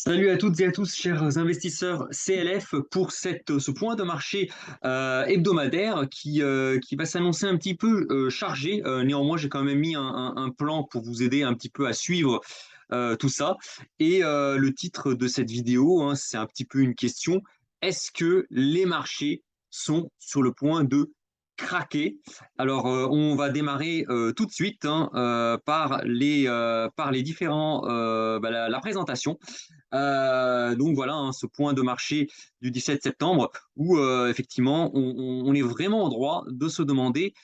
Salut à toutes et à tous, chers investisseurs CLF, pour ce point de marché hebdomadaire qui va s'annoncer un petit peu chargé. Néanmoins, j'ai quand même mis un plan pour vous aider un petit peu à suivre tout ça. Et le titre de cette vidéo, hein, c'est un petit peu une question. Est-ce que les marchés sont sur le point de craquer? Alors, on va démarrer tout de suite, hein, par les différents, la présentation. Donc voilà, hein, ce point de marché du 17 septembre où effectivement on est vraiment en droit de se demander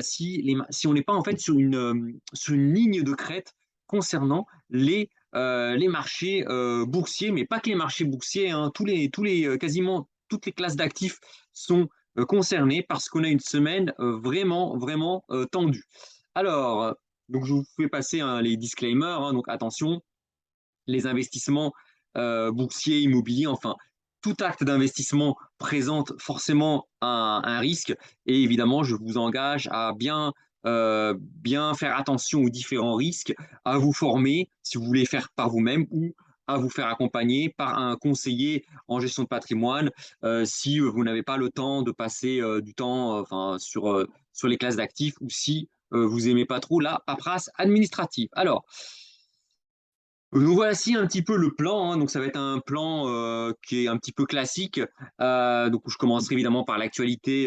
si on n'est pas en fait sur une ligne de crête concernant les marchés boursiers, mais pas que les marchés boursiers, hein, quasiment toutes les classes d'actifs sont concernées parce qu'on a une semaine vraiment tendue. Alors, donc je vous fais passer, hein, les disclaimers, hein, donc attention, les investissements boursiers, immobiliers, enfin, tout acte d'investissement présente forcément un risque. Et évidemment, je vous engage à bien faire attention aux différents risques, à vous former si vous voulez faire par vous-même ou à vous faire accompagner par un conseiller en gestion de patrimoine si vous n'avez pas le temps de passer du temps sur les classes d'actifs ou si vous aimez pas trop la paperasse administrative. Alors, nous voici un petit peu le plan, hein. Donc ça va être un plan qui est un petit peu classique. Donc je commencerai évidemment par l'actualité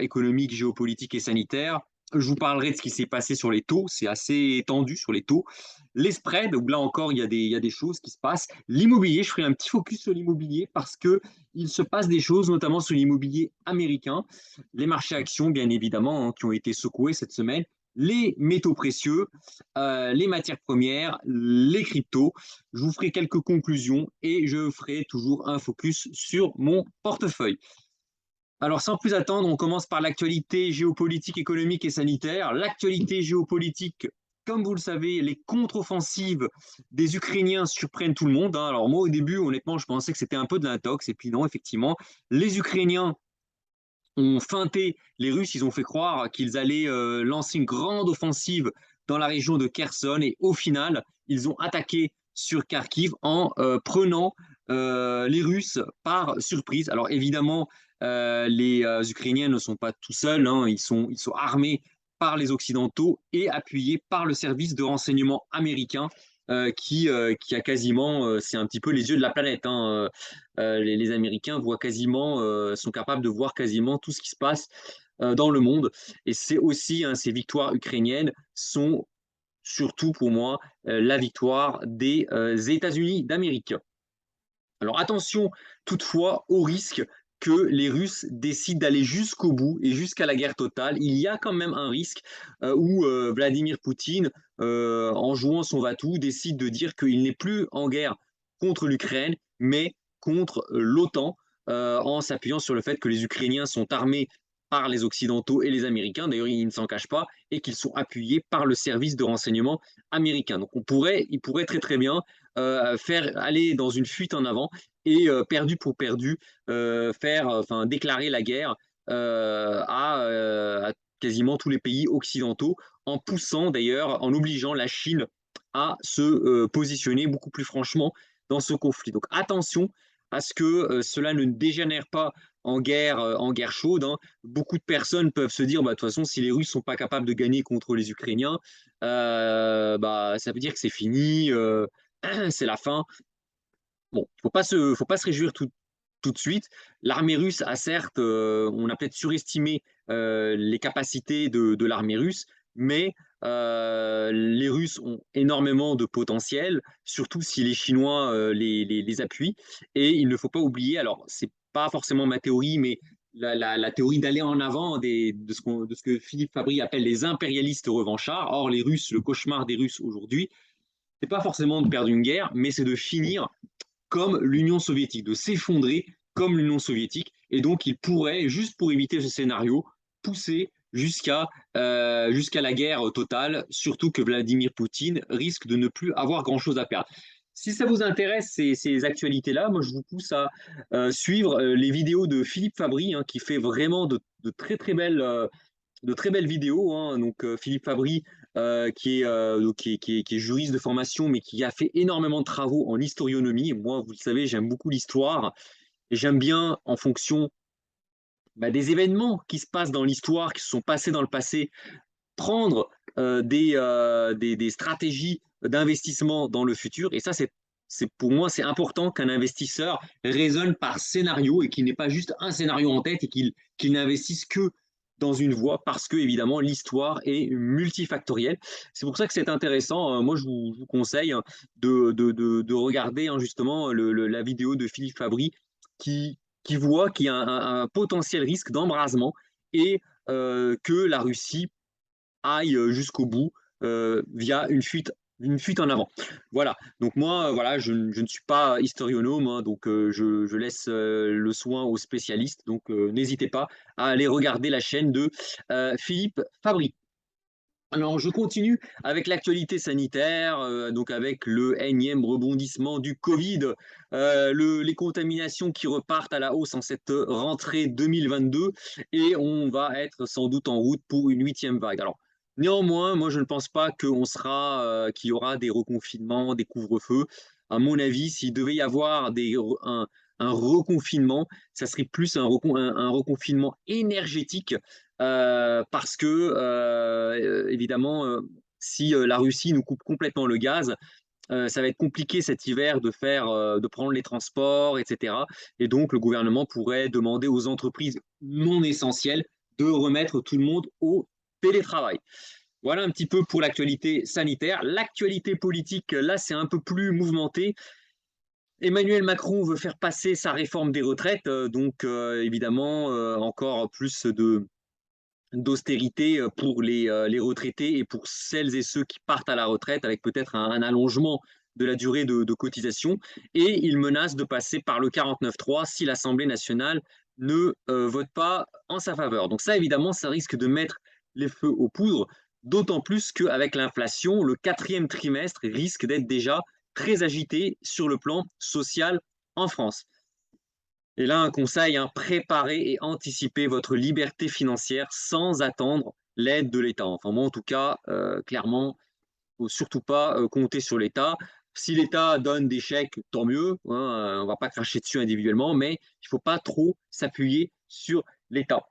économique, géopolitique et sanitaire. Je vous parlerai de ce qui s'est passé sur les taux, c'est assez tendu sur les taux. Les spreads, où là encore il y a des choses qui se passent. L'immobilier, je ferai un petit focus sur l'immobilier parce que il se passe des choses, notamment sur l'immobilier américain. Les marchés actions, bien évidemment, hein, qui ont été secoués cette semaine, les métaux précieux, les matières premières, les cryptos. Je vous ferai quelques conclusions et je ferai toujours un focus sur mon portefeuille. Alors, sans plus attendre, on commence par l'actualité géopolitique, économique et sanitaire. L'actualité géopolitique, comme vous le savez, les contre-offensives des Ukrainiens surprennent tout le monde, hein. Alors moi, au début, honnêtement, je pensais que c'était un peu de l'intox. Et puis non, effectivement, les Ukrainiens ont feinté les Russes, ils ont fait croire qu'ils allaient lancer une grande offensive dans la région de Kherson et au final, ils ont attaqué sur Kharkiv en prenant les Russes par surprise. Alors évidemment, les Ukrainiens ne sont pas tout seuls, hein, ils sont armés par les Occidentaux et appuyés par le service de renseignement américain qui a quasiment, c'est un petit peu les yeux de la planète, hein. Les Américains voient quasiment, sont capables de voir quasiment tout ce qui se passe dans le monde. Et c'est aussi, hein, ces victoires ukrainiennes sont surtout pour moi la victoire des États-Unis d'Amérique. Alors attention toutefois au risque que les Russes décident d'aller jusqu'au bout et jusqu'à la guerre totale. Il y a quand même un risque où Vladimir Poutine, en jouant son va-tout, décide de dire qu'il n'est plus en guerre contre l'Ukraine, mais contre l'OTAN, en s'appuyant sur le fait que les Ukrainiens sont armés par les Occidentaux et les Américains, d'ailleurs il ne s'en cache pas, et qu'ils sont appuyés par le service de renseignement américain. Donc il pourrait très bien faire aller dans une fuite en avant et perdu pour perdu, déclarer la guerre à quasiment tous les pays occidentaux, en poussant d'ailleurs, en obligeant la Chine à se positionner beaucoup plus franchement dans ce conflit. Donc attention à ce que cela ne dégénère pas en guerre chaude, hein. Beaucoup de personnes peuvent se dire, bah, de toute façon, si les Russes sont pas capables de gagner contre les Ukrainiens, ça veut dire que c'est fini, c'est la fin. Bon, faut pas se réjouir tout de suite. L'armée russe a certes, on a peut-être surestimé les capacités de l'armée russe, mais les Russes ont énormément de potentiel, surtout si les Chinois les appuient. Et il ne faut pas oublier, alors c'est pas forcément ma théorie, mais la théorie d'aller en avant de ce que Philippe Fabry appelle les impérialistes revanchards. Or, les Russes, le cauchemar des Russes aujourd'hui, c'est pas forcément de perdre une guerre, mais c'est de finir comme l'Union soviétique, de s'effondrer comme l'Union soviétique. Et donc, il pourrait, juste pour éviter ce scénario, pousser jusqu'à la guerre totale, surtout que Vladimir Poutine risque de ne plus avoir grand-chose à perdre. Si ça vous intéresse, ces actualités-là, moi je vous pousse à suivre les vidéos de Philippe Fabry, hein, qui fait vraiment de très très belles vidéos, hein. Donc Philippe Fabry, qui est juriste de formation, mais qui a fait énormément de travaux en historionomie. Moi, vous le savez, j'aime beaucoup l'histoire et j'aime bien, en fonction des événements qui se passent dans l'histoire, qui se sont passés dans le passé, prendre des stratégies d'investissement dans le futur. Et ça, pour moi, c'est important qu'un investisseur raisonne par scénario et qu'il n'ait pas juste un scénario en tête et qu'il n'investisse que dans une voie parce que, évidemment, l'histoire est multifactorielle. C'est pour ça que c'est intéressant. Moi, je vous conseille de regarder justement la vidéo de Philippe Fabry qui voit qu'il y a un potentiel risque d'embrasement et que la Russie aille jusqu'au bout via une fuite en avant. Voilà. Donc moi, voilà, je ne suis pas historionome, hein, donc je laisse le soin aux spécialistes. Donc n'hésitez pas à aller regarder la chaîne de Philippe Fabry. Alors, je continue avec l'actualité sanitaire, donc avec le énième rebondissement du Covid, les contaminations qui repartent à la hausse en cette rentrée 2022 et on va être sans doute en route pour une huitième vague. Alors, néanmoins, moi, je ne pense pas qu'il y aura des reconfinements, des couvre-feux. À mon avis, s'il devait y avoir un reconfinement, ça serait plus un reconfinement énergétique parce que, évidemment, si la Russie nous coupe complètement le gaz, ça va être compliqué cet hiver de prendre les transports, etc. Et donc, le gouvernement pourrait demander aux entreprises non essentielles de remettre tout le monde au télétravail. Voilà un petit peu pour l'actualité sanitaire. L'actualité politique, là, c'est un peu plus mouvementé. Emmanuel Macron veut faire passer sa réforme des retraites, donc évidemment, encore plus d'austérité pour les retraités et pour celles et ceux qui partent à la retraite avec peut-être un allongement de la durée de cotisation. Et il menace de passer par le 49.3 si l'Assemblée nationale ne vote pas en sa faveur. Donc ça, évidemment, ça risque de mettre les feux aux poudres, d'autant plus qu'avec l'inflation, le quatrième trimestre risque d'être déjà très agité sur le plan social en France. Et là, un conseil, préparez et anticipez votre liberté financière sans attendre l'aide de l'État. Enfin, moi, en tout cas, clairement, il ne faut surtout pas compter sur l'État. Si l'État donne des chèques, tant mieux, hein, on ne va pas cracher dessus individuellement, mais il ne faut pas trop s'appuyer sur l'État.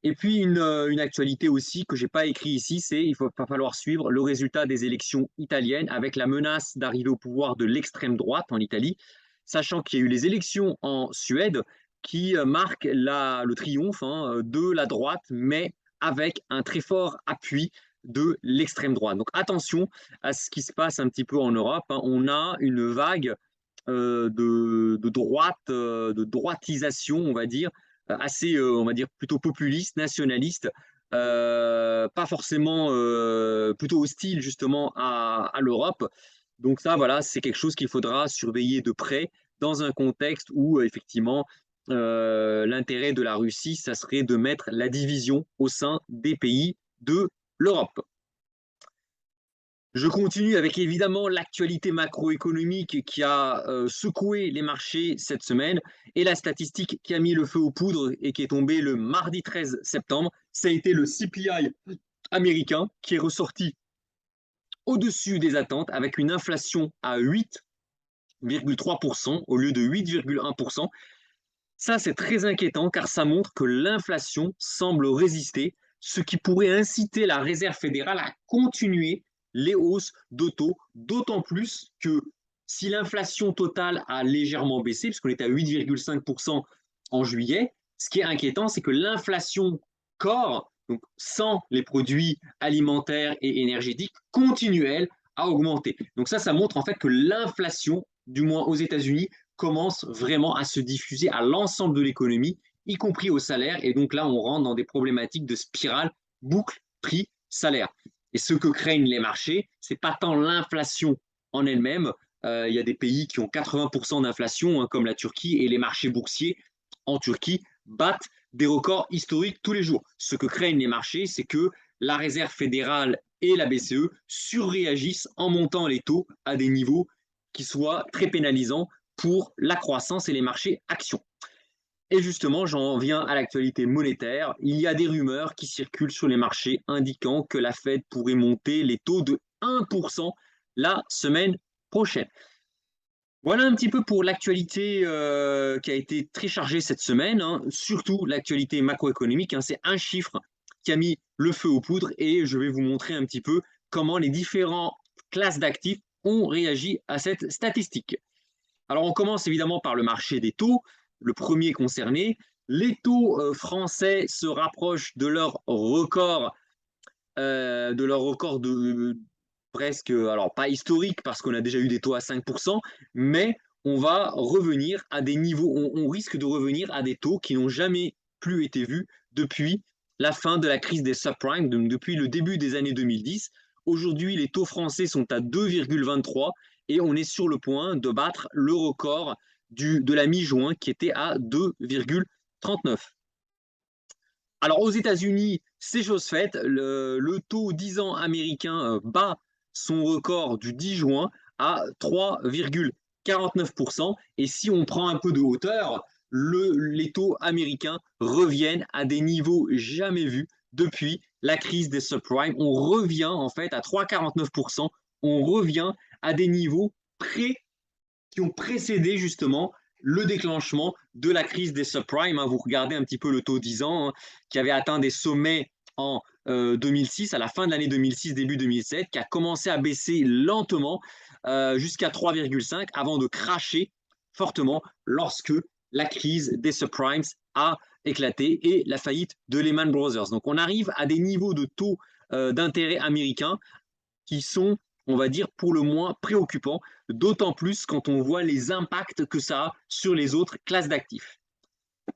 Et puis, une actualité aussi que je n'ai pas écrit ici, c'est qu'il va falloir suivre le résultat des élections italiennes avec la menace d'arriver au pouvoir de l'extrême droite en Italie, sachant qu'il y a eu les élections en Suède qui marquent le triomphe de la droite, mais avec un très fort appui de l'extrême droite. Donc attention à ce qui se passe un petit peu en Europe. On a une vague de droite, de droitisation, on va dire, assez, on va dire, plutôt populiste, nationaliste, pas forcément plutôt hostile justement à l'Europe. Donc ça, voilà, c'est quelque chose qu'il faudra surveiller de près dans un contexte où effectivement l'intérêt de la Russie, ça serait de mettre la division au sein des pays de l'Europe. Je continue avec évidemment l'actualité macroéconomique qui a secoué les marchés cette semaine et la statistique qui a mis le feu aux poudres et qui est tombée le mardi 13 septembre, ça a été le CPI américain qui est ressorti au-dessus des attentes avec une inflation à 8,3% au lieu de 8,1%. Ça, c'est très inquiétant car ça montre que l'inflation semble résister, ce qui pourrait inciter la Réserve fédérale à continuer les hausses de taux, d'autant plus que si l'inflation totale a légèrement baissé, puisqu'on était à 8,5% en juillet, ce qui est inquiétant, c'est que l'inflation corps, donc sans les produits alimentaires et énergétiques, continue, elle, à augmenter. Donc ça montre en fait que l'inflation, du moins aux États-Unis, commence vraiment à se diffuser à l'ensemble de l'économie, y compris au salaire. Et donc là, on rentre dans des problématiques de spirale, boucle, prix, salaire. Et ce que craignent les marchés, ce n'est pas tant l'inflation en elle-même. Il y a des pays qui ont 80% d'inflation, comme la Turquie, et les marchés boursiers en Turquie battent des records historiques tous les jours. Ce que craignent les marchés, c'est que la Réserve fédérale et la BCE surréagissent en montant les taux à des niveaux qui soient très pénalisants pour la croissance et les marchés actions. Et justement, j'en viens à l'actualité monétaire. Il y a des rumeurs qui circulent sur les marchés indiquant que la Fed pourrait monter les taux de 1% la semaine prochaine. Voilà un petit peu pour l'actualité qui a été très chargée cette semaine, hein, surtout l'actualité macroéconomique, hein. C'est un chiffre qui a mis le feu aux poudres et je vais vous montrer un petit peu comment les différentes classes d'actifs ont réagi à cette statistique. Alors on commence évidemment par le marché des taux, le premier concerné. Les taux français se rapprochent de leur record de presque, alors pas historique parce qu'on a déjà eu des taux à 5%, mais on va revenir à des niveaux, on risque de revenir à des taux qui n'ont jamais plus été vus depuis la fin de la crise des subprimes, donc depuis le début des années 2010. Aujourd'hui, les taux français sont à 2,23 et on est sur le point de battre le record de la mi-juin qui était à 2,39. Alors aux États-Unis, c'est chose faite. Le taux 10 ans américain bat son record du 10 juin à 3,49%. Et si on prend un peu de hauteur, les taux américains reviennent à des niveaux jamais vus depuis la crise des subprimes. On revient en fait à 3,49%. On revient à des niveaux près qui ont précédé justement le déclenchement de la crise des subprimes. Vous regardez un petit peu le taux 10 ans qui avait atteint des sommets en 2006, à la fin de l'année 2006, début 2007, qui a commencé à baisser lentement jusqu'à 3,5 avant de cracher fortement lorsque la crise des subprimes a éclaté et la faillite de Lehman Brothers. Donc on arrive à des niveaux de taux d'intérêt américains qui sont, on va dire, pour le moins préoccupants, d'autant plus quand on voit les impacts que ça a sur les autres classes d'actifs.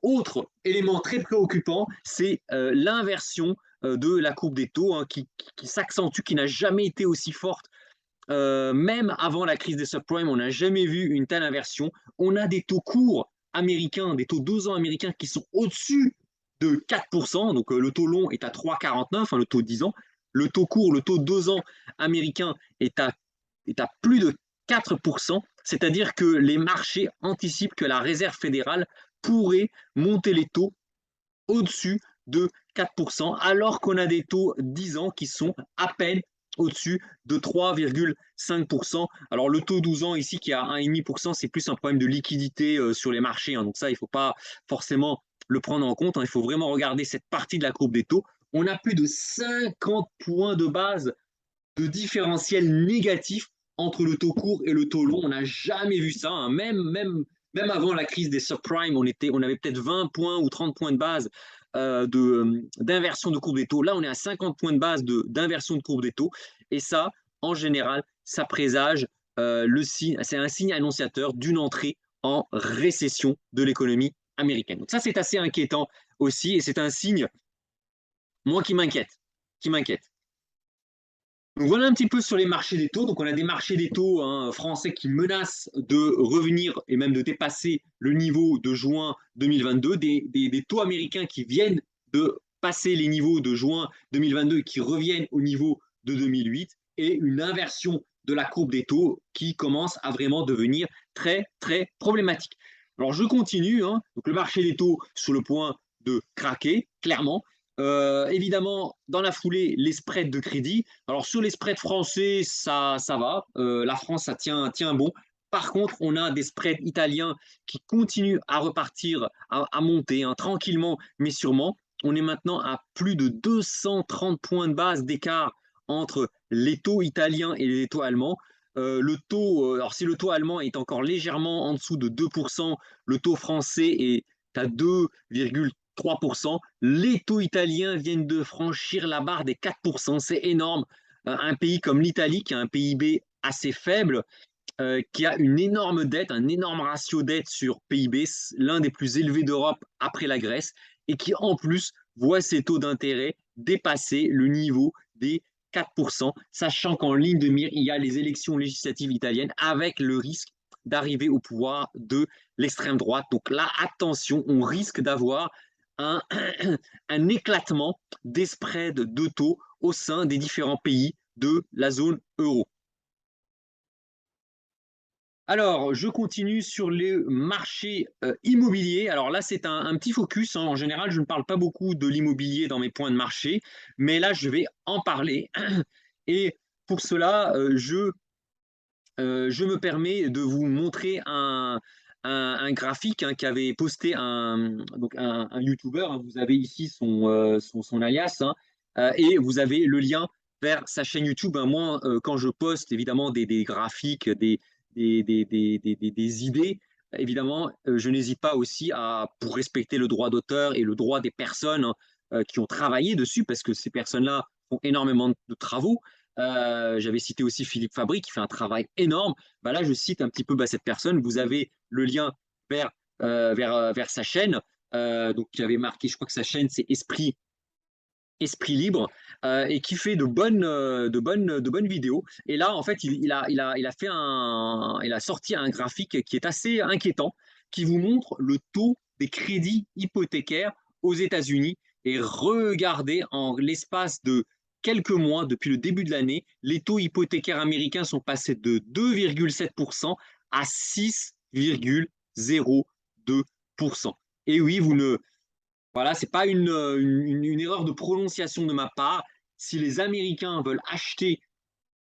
Autre élément très préoccupant, c'est l'inversion de la courbe des taux qui s'accentue, qui n'a jamais été aussi forte. Même avant la crise des subprimes, on n'a jamais vu une telle inversion. On a des taux courts américains, des taux 2 ans américains qui sont au-dessus de 4%. Donc le taux long est à 3,49, le taux 10 ans. Le taux court, le taux 2 ans américain est à plus de 4%. C'est-à-dire que les marchés anticipent que la Réserve fédérale pourrait monter les taux au-dessus de 4%, alors qu'on a des taux 10 ans qui sont à peine au-dessus de 3,5%. Alors le taux 12 ans ici qui est à 1,5%, c'est plus un problème de liquidité sur les marchés. Donc ça, il ne faut pas forcément le prendre en compte. Il faut vraiment regarder cette partie de la courbe des taux. On a plus de 50 points de base de différentiel négatif entre le taux court et le taux long. On n'a jamais vu ça. Même avant la crise des subprimes, on avait peut-être 20 points ou 30 points de base d'inversion de courbe des taux. Là, on est à 50 points de base d'inversion de courbe des taux. Et ça, en général, ça présage c'est un signe annonciateur d'une entrée en récession de l'économie américaine. Donc ça, c'est assez inquiétant aussi, et c'est un signe, moi, qui m'inquiète. Donc voilà un petit peu sur les marchés des taux. Donc on a des marchés des taux français qui menacent de revenir et même de dépasser le niveau de juin 2022, des taux américains qui viennent de passer les niveaux de juin 2022 et qui reviennent au niveau de 2008, et une inversion de la courbe des taux qui commence à vraiment devenir très très problématique. Alors je continue, hein. Donc le marché des taux sur le point de craquer, clairement. Évidemment, dans la foulée, les spreads de crédit. Alors, sur les spreads français, ça va. La France, ça tient bon. Par contre, on a des spreads italiens qui continuent à repartir, à monter tranquillement, mais sûrement. On est maintenant à plus de 230 points de base d'écart entre les taux italiens et les taux allemands. Alors si le taux allemand est encore légèrement en dessous de 2%, le taux français est à 2,3%. Les taux italiens viennent de franchir la barre des 4%. C'est énorme. Un pays comme l'Italie, qui a un PIB assez faible, qui a une énorme dette, un énorme ratio dette sur PIB, l'un des plus élevés d'Europe après la Grèce, et qui en plus voit ses taux d'intérêt dépasser le niveau des 4%, sachant qu'en ligne de mire, il y a les élections législatives italiennes avec le risque d'arriver au pouvoir de l'extrême droite. Donc là, attention, on risque d'avoir un, un éclatement des spreads de taux au sein des différents pays de la zone euro. Alors, je continue sur les marchés immobiliers. Alors là, c'est un petit focus, hein. En général, je ne parle pas beaucoup de l'immobilier dans mes points de marché, mais là, je vais en parler. Et pour cela, je me permets de vous montrer un graphique, hein, qu'avait posté un YouTuber, hein. Vous avez ici son alias, hein, et vous avez le lien vers sa chaîne YouTube, hein. Moi, quand je poste évidemment des graphiques, des idées, évidemment, je n'hésite pas aussi pour respecter le droit d'auteur et le droit des personnes, hein, qui ont travaillé dessus, parce que ces personnes-là font énormément de travaux. J'avais cité aussi Philippe Fabry qui fait un travail énorme. Bah là, je cite un petit peu cette personne. Vous avez le lien vers, vers sa chaîne. Donc, qui avait marqué, je crois que sa chaîne, c'est Esprit Libre, et qui fait de bonnes vidéos. Et là, en fait, il a sorti un graphique qui est assez inquiétant, qui vous montre le taux des crédits hypothécaires aux États-Unis. Et regardez, en l'espace de quelques mois, depuis le début de l'année, les taux hypothécaires américains sont passés de 2,7% à 6,02%. Et oui, vous ne, voilà, c'est pas une erreur de prononciation de ma part. Si les Américains veulent acheter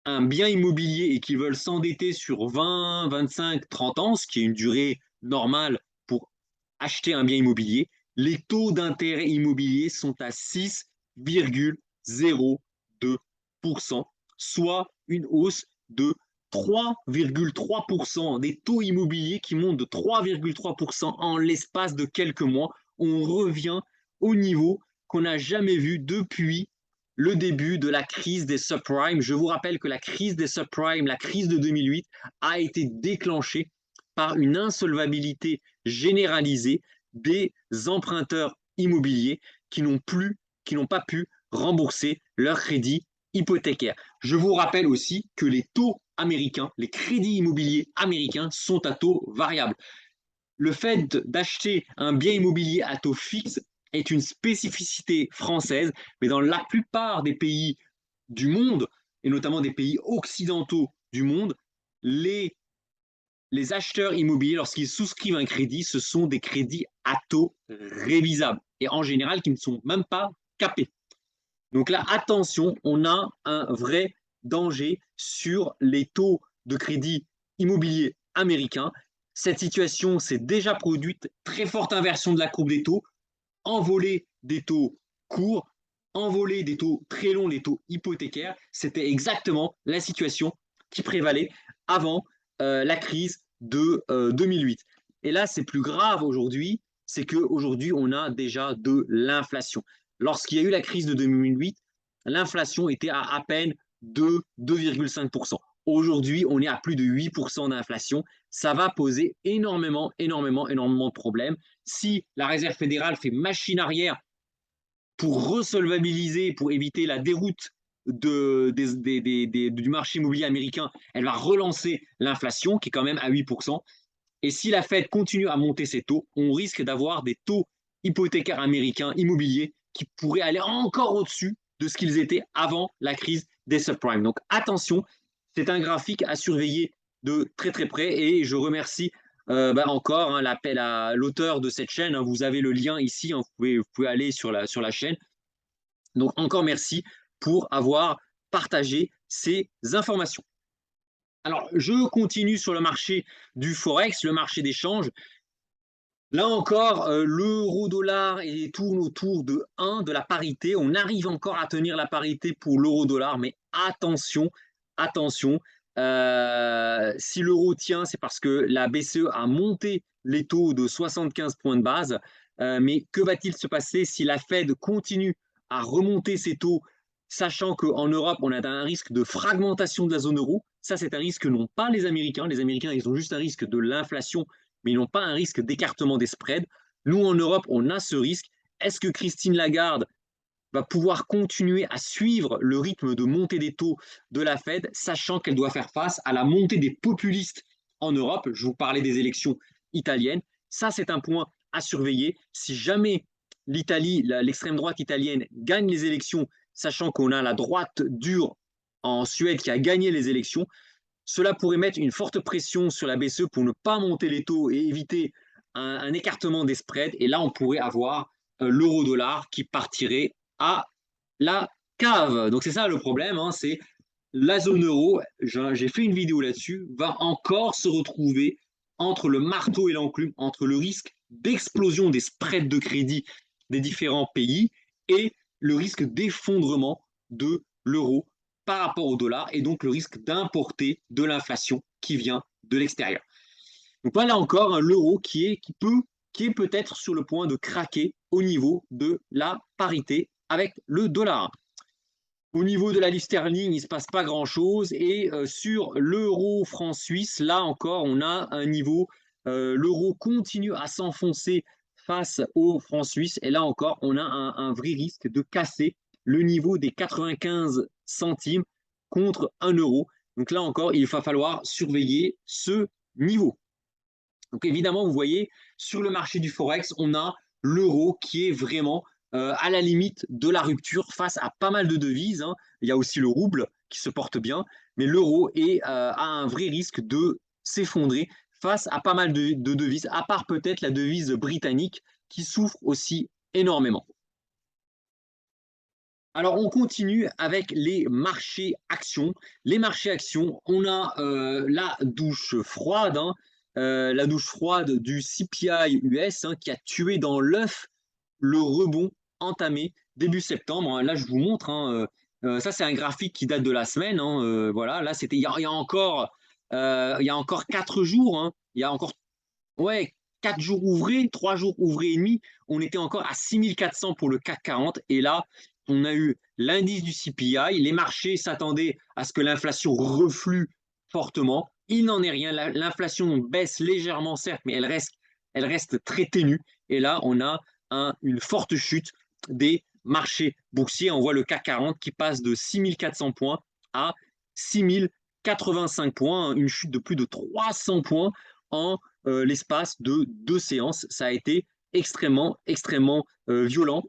un bien immobilier et qu'ils veulent s'endetter sur 20, 25, 30 ans, ce qui est une durée normale pour acheter un bien immobilier, les taux d'intérêt immobilier sont à 6,02%, soit une hausse de 3,3%, des taux immobiliers qui montent de 3,3% en l'espace de quelques mois. On revient au niveau qu'on n'a jamais vu depuis le début de la crise des subprimes. Je vous rappelle que la crise des subprimes, la crise de 2008, a été déclenchée par une insolvabilité généralisée des emprunteurs immobiliers qui n'ont pas pu rembourser leur crédit hypothécaire. Je vous rappelle aussi que les taux américains, les crédits immobiliers américains sont à taux variable. Le fait d'acheter un bien immobilier à taux fixe est une spécificité française, mais dans la plupart des pays du monde, et notamment des pays occidentaux du monde, les, les acheteurs immobiliers, lorsqu'ils souscrivent un crédit, ce sont des crédits à taux révisables, et en général qui ne sont même pas capés. Donc là, attention, on a un vrai danger sur les taux de crédit immobilier américains. Cette situation s'est déjà produite, très forte inversion de la courbe des taux, envolée des taux courts, envolée des taux très longs, les taux hypothécaires. C'était exactement la situation qui prévalait avant la crise de 2008. Et là, c'est plus grave aujourd'hui, c'est qu'aujourd'hui, on a déjà de l'inflation. Lorsqu'il y a eu la crise de 2008, l'inflation était à peine de 2,5%. Aujourd'hui, on est à plus de 8% d'inflation. Ça va poser énormément de problèmes. Si la Réserve fédérale fait machine arrière pour resolvabiliser, pour éviter la déroute du marché immobilier américain, elle va relancer l'inflation qui est quand même à 8%. Et si la Fed continue à monter ses taux, on risque d'avoir des taux hypothécaires américains immobiliers qui pourraient aller encore au-dessus de ce qu'ils étaient avant la crise des subprimes. Donc attention, c'est un graphique à surveiller de très très près et je remercie encore, hein, l'appel à l'auteur de cette chaîne. Hein, vous avez le lien ici, hein, vous pouvez aller sur la chaîne. Donc encore merci pour avoir partagé ces informations. Alors, je continue sur le marché du Forex, le marché d'échange. Là encore, l'euro-dollar tourne autour de 1, de la parité. On arrive encore à tenir la parité pour l'euro-dollar, mais attention, attention. Si l'euro tient, c'est parce que la BCE a monté les taux de 75 points de base. Mais que va-t-il se passer si la Fed continue à remonter ses taux, sachant qu'en Europe, on a un risque de fragmentation de la zone euro? Ça, c'est un risque que n'ont pas les Américains. Les Américains, ils ont juste un risque de l'inflation, mais ils n'ont pas un risque d'écartement des spreads. Nous, en Europe, on a ce risque. Est-ce que Christine Lagarde va pouvoir continuer à suivre le rythme de montée des taux de la Fed, sachant qu'elle doit faire face à la montée des populistes en Europe? Je vous parlais des élections italiennes. Ça, c'est un point à surveiller. Si jamais l'Italie, l'extrême droite italienne, gagne les élections, sachant qu'on a la droite dure en Suède qui a gagné les élections, Cela pourrait mettre une forte pression sur la BCE pour ne pas monter les taux et éviter un écartement des spreads. Et là, on pourrait avoir l'euro-dollar qui partirait à la cave. Donc c'est ça le problème, hein, c'est la zone euro, j'ai fait une vidéo là-dessus, va encore se retrouver entre le marteau et l'enclume, entre le risque d'explosion des spreads de crédit des différents pays et le risque d'effondrement de l'euro par rapport au dollar et donc le risque d'importer de l'inflation qui vient de l'extérieur. Donc voilà encore l'euro qui est peut-être sur le point de craquer au niveau de la parité avec le dollar. Au niveau de la livre sterling, il ne se passe pas grand-chose. Et sur l'euro franc suisse, là encore, on a un niveau. L'euro continue à s'enfoncer face au franc suisse. Et là encore, on a un vrai risque de casser le niveau des 95 centimes contre 1 euro. Donc là encore, il va falloir surveiller ce niveau. Donc évidemment, vous voyez, sur le marché du Forex, on a l'euro qui est vraiment à la limite de la rupture face à pas mal de devises, hein. Il y a aussi le rouble qui se porte bien, mais l'euro a un vrai risque de s'effondrer face à pas mal de devises, à part peut-être la devise britannique qui souffre aussi énormément. Alors, on continue avec les marchés actions. Les marchés actions, on a la douche froide, hein, la douche froide du CPI US hein, qui a tué dans l'œuf le rebond entamé début septembre, hein. Là, je vous montre, hein, ça, c'est un graphique qui date de la semaine, hein, voilà, là, c'était il y a encore 4 jours, hein, il y a encore ouais, 4 jours ouvrés, 3 jours ouvrés et demi, on était encore à 6400 pour le CAC 40. Et là, on a eu l'indice du CPI. Les marchés s'attendaient à ce que l'inflation reflue fortement. Il n'en est rien. L'inflation baisse légèrement, certes, mais elle reste très ténue. Et là, on a une forte chute des marchés boursiers. On voit le CAC 40 qui passe de 6400 points à 6085 points, une chute de plus de 300 points en l'espace de 2 séances. Ça a été extrêmement, extrêmement violent.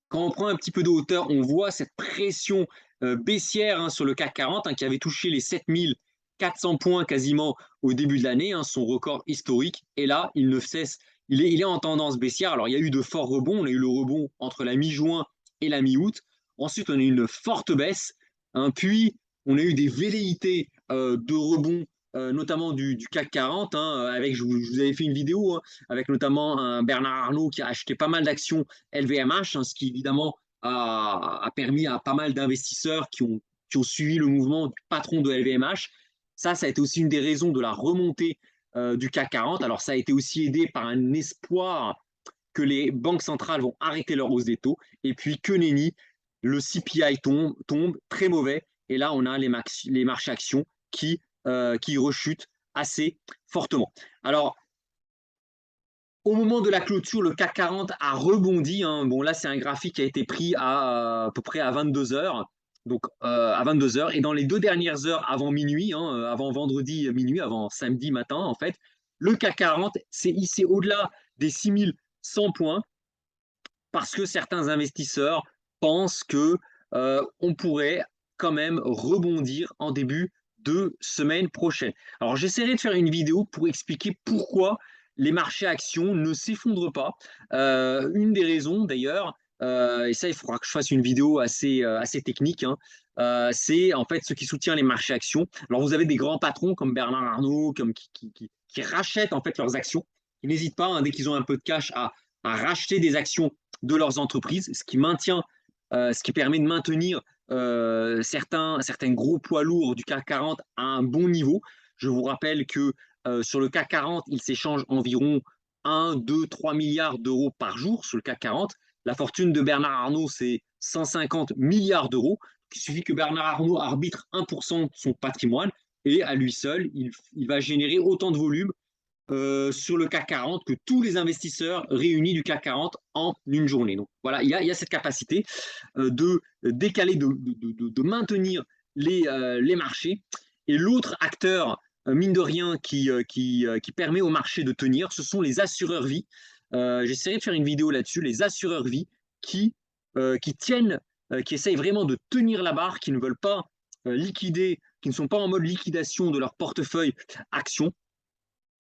Quand on prend un petit peu de hauteur, on voit cette pression baissière hein, sur le CAC 40 hein, qui avait touché les 7400 points quasiment au début de l'année, hein, son record historique. Et là, il ne cesse, il est en tendance baissière. Alors, il y a eu de forts rebonds. On a eu le rebond entre la mi-juin et la mi-août. Ensuite, on a eu une forte baisse. Hein, puis, on a eu des velléités de rebond notamment du CAC 40, hein, avec, je vous avais fait une vidéo, hein, avec notamment un Bernard Arnault qui a acheté pas mal d'actions LVMH, hein, ce qui évidemment a permis à pas mal d'investisseurs qui ont suivi le mouvement du patron de LVMH. Ça a été aussi une des raisons de la remontée du CAC 40. Alors ça a été aussi aidé par un espoir que les banques centrales vont arrêter leur hausse des taux. Et puis que nenni, le CPI tombe très mauvais. Et là, on a les marchés actions qui rechute assez fortement. Alors, au moment de la clôture, le CAC 40 a rebondi, hein. Bon, là, c'est un graphique qui a été pris à peu près à 22 heures. Donc, à 22 heures. Et dans les 2 dernières heures avant minuit, hein, avant vendredi minuit, avant samedi matin, en fait, le CAC 40 s'est hissé au-delà des 6100 points parce que certains investisseurs pensent que on pourrait quand même rebondir en début de semaine prochaine. Alors j'essaierai de faire une vidéo pour expliquer pourquoi les marchés actions ne s'effondrent pas. Une des raisons d'ailleurs, et ça il faudra que je fasse une vidéo assez technique, hein, c'est en fait ceux qui soutiennent les marchés actions. Alors vous avez des grands patrons comme Bernard Arnault qui rachètent en fait leurs actions. Ils n'hésitent pas, hein, dès qu'ils ont un peu de cash, à racheter des actions de leurs entreprises, ce qui permet de maintenir certains gros poids lourds du CAC 40 à un bon niveau. Je vous rappelle que sur le CAC 40, il s'échange environ 1, 2, 3 milliards d'euros par jour sur le CAC 40. La fortune de Bernard Arnault, c'est 150 milliards d'euros. Il suffit que Bernard Arnault arbitre 1% de son patrimoine et à lui seul, il va générer autant de volume sur le CAC 40 que tous les investisseurs réunis du CAC 40 en une journée. Donc voilà, il y a cette capacité de décaler, de maintenir les marchés. Et l'autre acteur, mine de rien, qui permet au marché de tenir, ce sont les assureurs vie. J'essaierai de faire une vidéo là-dessus, les assureurs vie qui tiennent, qui essayent vraiment de tenir la barre, qui ne veulent pas liquider qui ne sont pas en mode liquidation de leur portefeuille actions.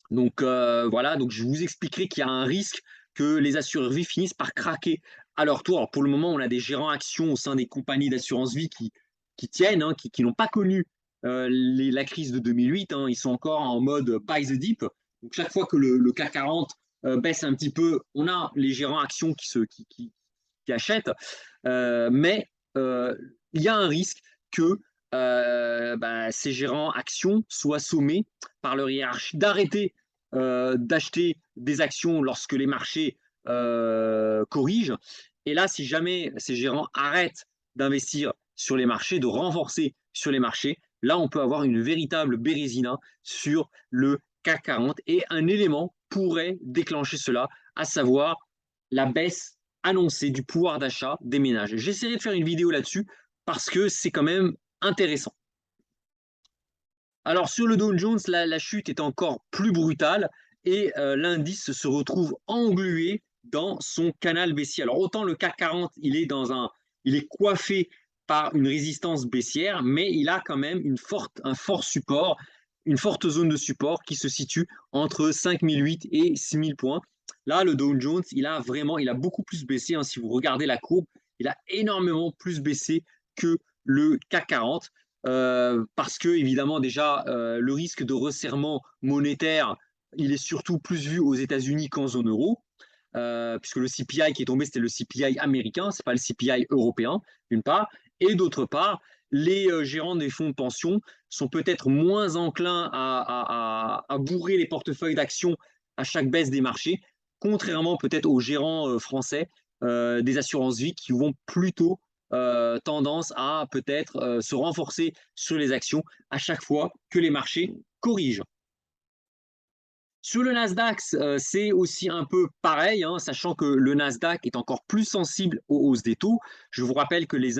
Donc voilà, donc je vous expliquerai qu'il y a un risque que les assureurs vie finissent par craquer à leur tour. Alors pour le moment, on a des gérants actions au sein des compagnies d'assurance vie qui tiennent, hein, qui n'ont pas connu la crise de 2008. Hein, ils sont encore en mode buy the dip. Donc chaque fois que le CAC 40 baisse un petit peu, on a les gérants actions qui achètent. Mais il y a un risque que ces gérants actions soient sommés par leur hiérarchie d'arrêter d'acheter des actions lorsque les marchés corrigent. Et là, si jamais ces gérants arrêtent d'investir sur les marchés, de renforcer sur les marchés, là, on peut avoir une véritable bérésina sur le CAC 40 et un élément pourrait déclencher cela, à savoir la baisse annoncée du pouvoir d'achat des ménages. J'essaierai de faire une vidéo là-dessus parce que c'est quand même intéressant. Alors sur le Dow Jones, la chute est encore plus brutale et l'indice se retrouve englué dans son canal baissier. Alors autant le CAC 40, il est coiffé par une résistance baissière, mais il a quand même un fort support, une forte zone de support qui se situe entre 5008 et 6000 points. Là, le Dow Jones, il a beaucoup plus baissé. Hein, si vous regardez la courbe, il a énormément plus baissé que le CAC 40. Parce que évidemment déjà le risque de resserrement monétaire, il est surtout plus vu aux États-Unis qu'en zone euro, puisque le CPI qui est tombé, c'était le CPI américain, c'est pas le CPI européen, d'une part, et d'autre part, les gérants des fonds de pension sont peut-être moins enclins à bourrer les portefeuilles d'actions à chaque baisse des marchés, contrairement peut-être aux gérants français des assurances vie qui vont plutôt tendance à peut-être se renforcer sur les actions à chaque fois que les marchés corrigent. Sur le Nasdaq, c'est aussi un peu pareil, hein, sachant que le Nasdaq est encore plus sensible aux hausses des taux. Je vous rappelle que les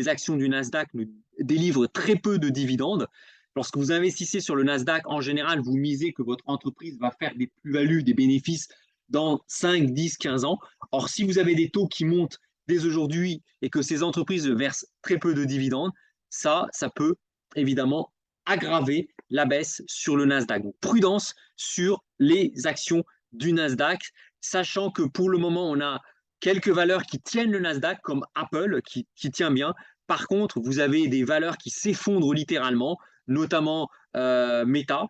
actions du Nasdaq délivrent très peu de dividendes. Lorsque vous investissez sur le Nasdaq, en général, vous misez que votre entreprise va faire des plus-values, des bénéfices dans 5, 10, 15 ans. Or, si vous avez des taux qui montent dès aujourd'hui et que ces entreprises versent très peu de dividendes, ça peut évidemment aggraver la baisse sur le Nasdaq. Donc, prudence sur les actions du Nasdaq, sachant que pour le moment, on a quelques valeurs qui tiennent le Nasdaq, comme Apple, qui tient bien. Par contre, vous avez des valeurs qui s'effondrent littéralement, notamment Meta,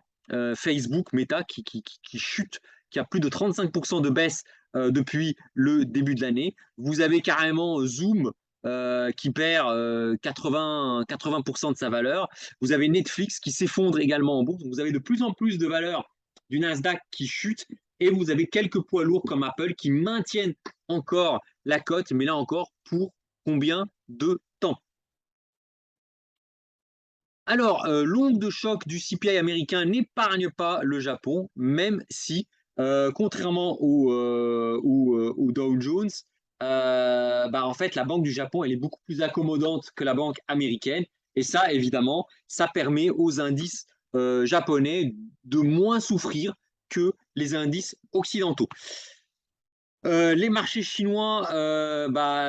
Facebook, Meta, qui chute, qui a plus de 35% de baisse depuis le début de l'année. Vous avez carrément Zoom, qui perd 80% de sa valeur. Vous avez Netflix qui s'effondre également en bourse. Vous avez de plus en plus de valeurs du Nasdaq qui chutent et vous avez quelques poids lourds comme Apple qui maintiennent encore la cote, mais là encore, pour combien de temps? Alors, l'onde de choc du CPI américain n'épargne pas le Japon, même si, contrairement au Dow Jones, en fait, la Banque du Japon, elle est beaucoup plus accommodante que la banque américaine. Et ça, évidemment, ça permet aux indices japonais de moins souffrir que les indices occidentaux. Les marchés chinois,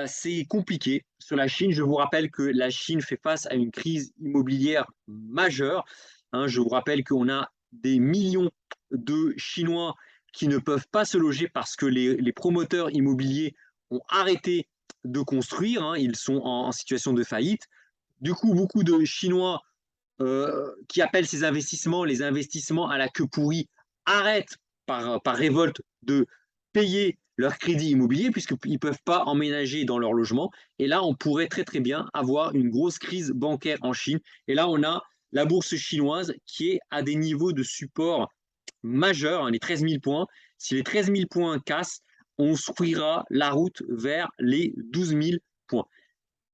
c'est compliqué. Sur la Chine, je vous rappelle que la Chine fait face à une crise immobilière majeure. Hein, je vous rappelle qu'on a des millions de Chinois qui ne peuvent pas se loger parce que les promoteurs immobiliers ont arrêté de construire. Hein, ils sont en situation de faillite. Du coup, beaucoup de Chinois qui appellent ces investissements les investissements à la queue pourrie arrêtent par révolte de payer leur crédit immobilier puisqu'ils ne peuvent pas emménager dans leur logement. Et là, on pourrait très très bien avoir une grosse crise bancaire en Chine. Et là, on a la bourse chinoise qui est à des niveaux de support majeurs, hein, les 13 000 points. Si les 13 000 points cassent, on s'ouvrira la route vers les 12 000 points.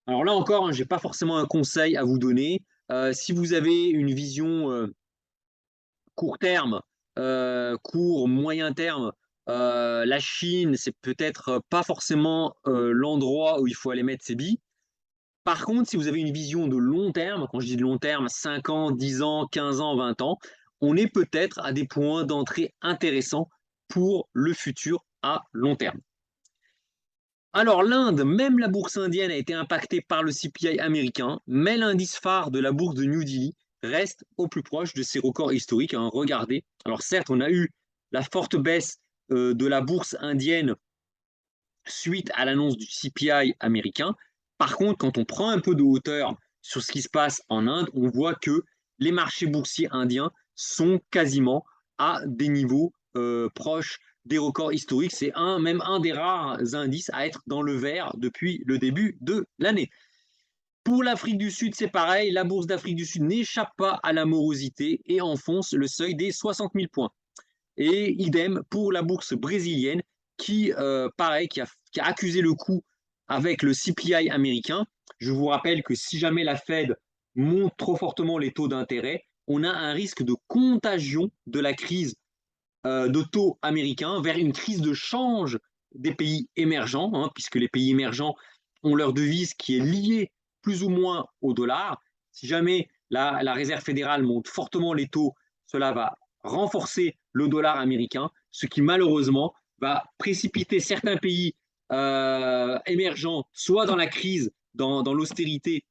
Alors là encore, hein, je n'ai pas forcément un conseil à vous donner. Si vous avez une vision court terme, court, moyen terme, la Chine, c'est peut-être pas forcément l'endroit où il faut aller mettre ses billes. Par contre, si vous avez une vision de long terme, quand je dis de long terme, 5 ans, 10 ans, 15 ans, 20 ans, on est peut-être à des points d'entrée intéressants pour le futur à long terme. Alors l'Inde, même la bourse indienne a été impactée par le CPI américain, mais l'indice phare de la bourse de New Delhi reste au plus proche de ses records historiques, hein. Regardez. Alors certes, on a eu la forte baisse de la bourse indienne suite à l'annonce du CPI américain. Par contre, quand on prend un peu de hauteur sur ce qui se passe en Inde, on voit que les marchés boursiers indiens sont quasiment à des niveaux proches des records historiques. C'est même un des rares indices à être dans le vert depuis le début de l'année. Pour l'Afrique du Sud, c'est pareil. La bourse d'Afrique du Sud n'échappe pas à la morosité et enfonce le seuil des 60 000 points. Et idem pour la bourse brésilienne qui, pareil, qui a accusé le coup avec le CPI américain. Je vous rappelle que si jamais la Fed monte trop fortement les taux d'intérêt, on a un risque de contagion de la crise de taux américains vers une crise de change des pays émergents, hein, puisque les pays émergents ont leur devise qui est liée plus ou moins au dollar. Si jamais la Réserve fédérale monte fortement les taux, cela va renforcer le dollar américain, ce qui malheureusement va précipiter certains pays émergents soit dans la crise, dans l'austérité,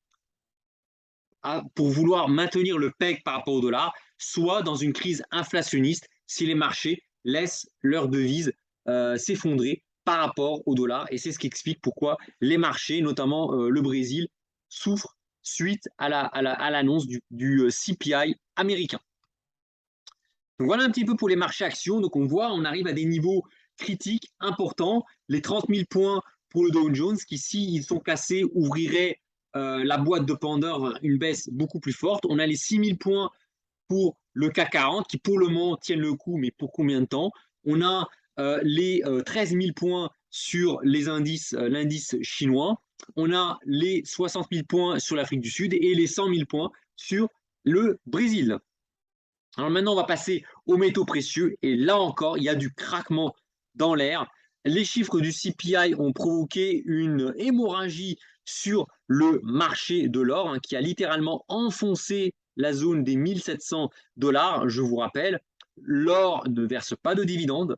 pour vouloir maintenir le peg par rapport au dollar, soit dans une crise inflationniste si les marchés laissent leur devise s'effondrer par rapport au dollar. Et c'est ce qui explique pourquoi les marchés, notamment le Brésil, souffrent suite à l'annonce du CPI américain. Donc voilà un petit peu pour les marchés actions. Donc on voit, on arrive à des niveaux critiques importants. Les 30 000 points pour le Dow Jones, qui s'ils sont cassés, ouvriraient la boîte de Pandore, une baisse beaucoup plus forte. On a les 6 000 points pour le CAC 40, qui pour le moment tiennent le coup, mais pour combien de temps? On a les 13 000 points sur les indices, l'indice chinois. On a les 60 000 points sur l'Afrique du Sud et les 100 000 points sur le Brésil. Alors maintenant, on va passer aux métaux précieux. Et là encore, il y a du craquement dans l'air. Les chiffres du CPI ont provoqué une hémorragie sur le marché de l'or, hein, qui a littéralement enfoncé la zone des 1700 $. Je vous rappelle, l'or ne verse pas de dividendes.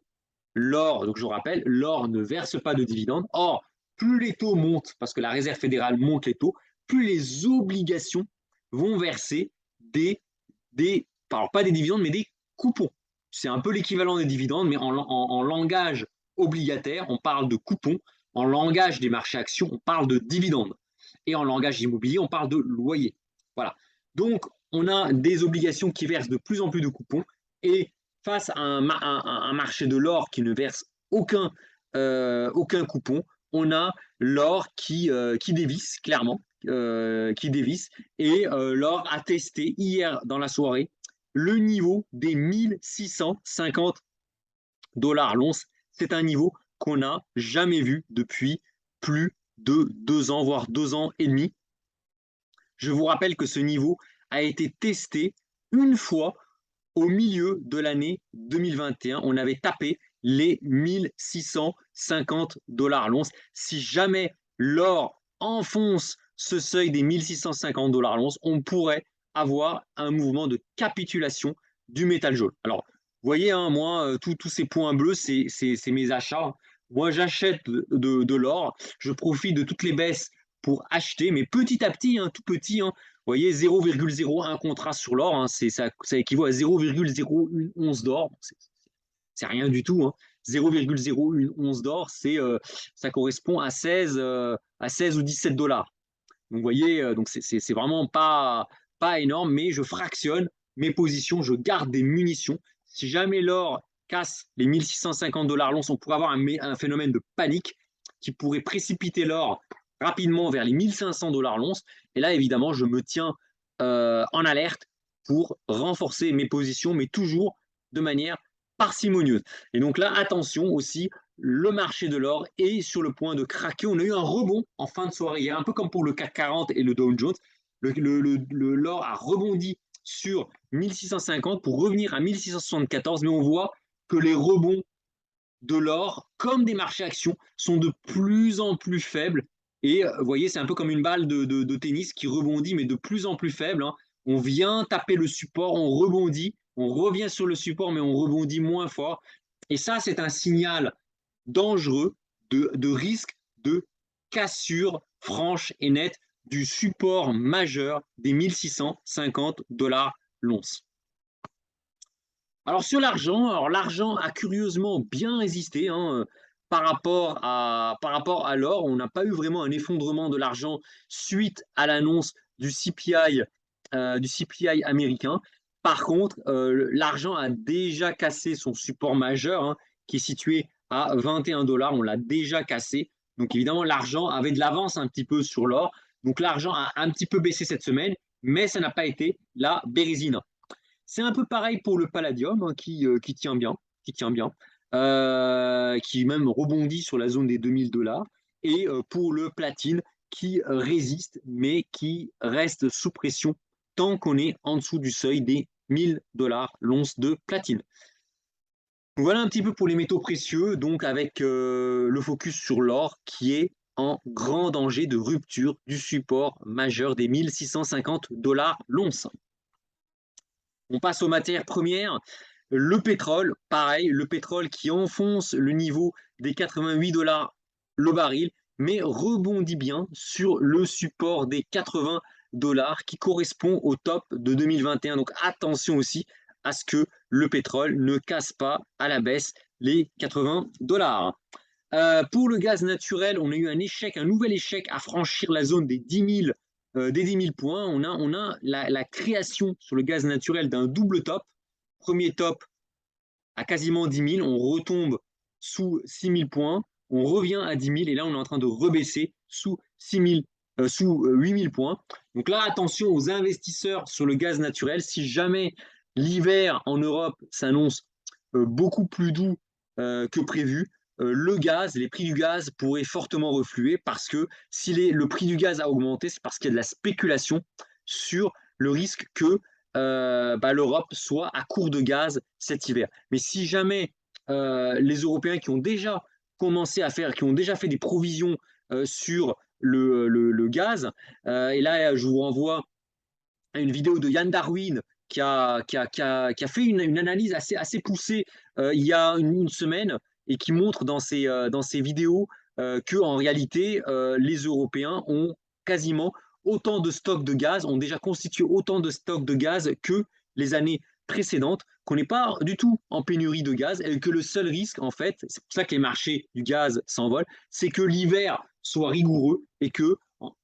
L'or, donc je vous rappelle, l'or ne verse pas de dividendes. Or, plus les taux montent, parce que la Réserve fédérale monte les taux, plus les obligations vont verser alors pas des dividendes, mais des coupons. C'est un peu l'équivalent des dividendes, mais en langage obligataire, on parle de coupons. En langage des marchés actions, on parle de dividendes. Et en langage immobilier, on parle de loyer. Voilà. Donc, on a des obligations qui versent de plus en plus de coupons. Et face à un marché de l'or qui ne verse aucun coupon, on a l'or qui dévisse, clairement, qui dévisse. Et l'or a testé hier dans la soirée le niveau des 1650 $ l'once. C'est un niveau qu'on n'a jamais vu depuis plus de 2 ans, voire 2 ans et demi. Je vous rappelle que ce niveau a été testé une fois au milieu de l'année 2021. On avait tapé les 1650 $ l'once. Si jamais l'or enfonce ce seuil des 1650 $ l'once, on pourrait avoir un mouvement de capitulation du métal jaune. Alors, vous voyez, hein, moi, tous ces points bleus, c'est mes achats. Moi, j'achète de l'or, je profite de toutes les baisses pour acheter, mais petit à petit, hein, tout petit, hein. Vous voyez, 0,01 contrat sur l'or, hein, ça équivaut à 0,01 once d'or. C'est rien du tout, hein. 0,01 once d'or, ça correspond à 16 ou 17 $. Donc, vous voyez, donc c'est vraiment pas énorme, mais je fractionne mes positions, je garde des munitions. Si jamais l'or casse les 1650 $ l'once, on pourrait avoir un phénomène de panique qui pourrait précipiter l'or rapidement vers les 1500 $ l'once. Et là, évidemment, je me tiens en alerte pour renforcer mes positions, mais toujours de manière parcimonieuse. Et donc là, attention aussi, le marché de l'or est sur le point de craquer. On a eu un rebond en fin de soirée hier, un peu comme pour le CAC 40 et le Dow Jones. L'or a rebondi sur 1650 pour revenir à 1674, mais on voit que les rebonds de l'or, comme des marchés actions, sont de plus en plus faibles. Et vous voyez, c'est un peu comme une balle de tennis qui rebondit, mais de plus en plus faible, hein. On vient taper le support, on rebondit, on revient sur le support, mais on rebondit moins fort. Et ça, c'est un signal dangereux de risque de cassure franche et nette du support majeur des 1650 dollars l'once. Alors sur l'argent, l'argent a curieusement bien résisté hein, par rapport à l'or. On n'a pas eu vraiment un effondrement de l'argent suite à l'annonce du CPI américain. Par contre, l'argent a déjà cassé son support majeur hein, qui est situé à 21 dollars. On l'a déjà cassé. Donc évidemment, l'argent avait de l'avance un petit peu sur l'or. Donc l'argent a un petit peu baissé cette semaine, mais ça n'a pas été la bérésine. C'est un peu pareil pour le palladium hein, qui tient bien, qui même rebondit sur la zone des 2000 dollars, et pour le platine qui résiste, mais qui reste sous pression tant qu'on est en dessous du seuil des 1000 dollars l'once de platine. Voilà un petit peu pour les métaux précieux, donc avec le focus sur l'or qui est en grand danger de rupture du support majeur des 1650 dollars l'once. On passe aux matières premières. Le pétrole, pareil, le pétrole qui enfonce le niveau des 88 dollars le baril, mais rebondit bien sur le support des 80 dollars qui correspond au top de 2021. Donc attention aussi à ce que le pétrole ne casse pas à la baisse les 80 dollars. Pour le gaz naturel, on a eu un nouvel échec à franchir la zone des 10 000 points. On a la création sur le gaz naturel d'un double top. Premier top à quasiment 10 000, on retombe sous 6 000 points, on revient à 10 000 et là on est en train de rebaisser sous 8 000 points. Donc là, attention aux investisseurs sur le gaz naturel. Si jamais l'hiver en Europe s'annonce beaucoup plus doux que prévu, le gaz, les prix du gaz pourraient fortement refluer parce que si le prix du gaz a augmenté, c'est parce qu'il y a de la spéculation sur le risque que l'Europe soit à court de gaz cet hiver. Mais si jamais les Européens qui ont déjà commencé à faire, qui ont déjà fait des provisions sur le gaz, et là je vous renvoie à une vidéo de Yann Darwin qui a fait une analyse assez poussée il y a une semaine et qui montre dans ses vidéos qu'en réalité, les Européens ont quasiment autant de stocks de gaz, ont déjà constitué autant de stocks de gaz que les années précédentes, qu'on n'est pas du tout en pénurie de gaz et que le seul risque, en fait, c'est pour ça que les marchés du gaz s'envolent, c'est que l'hiver soit rigoureux et que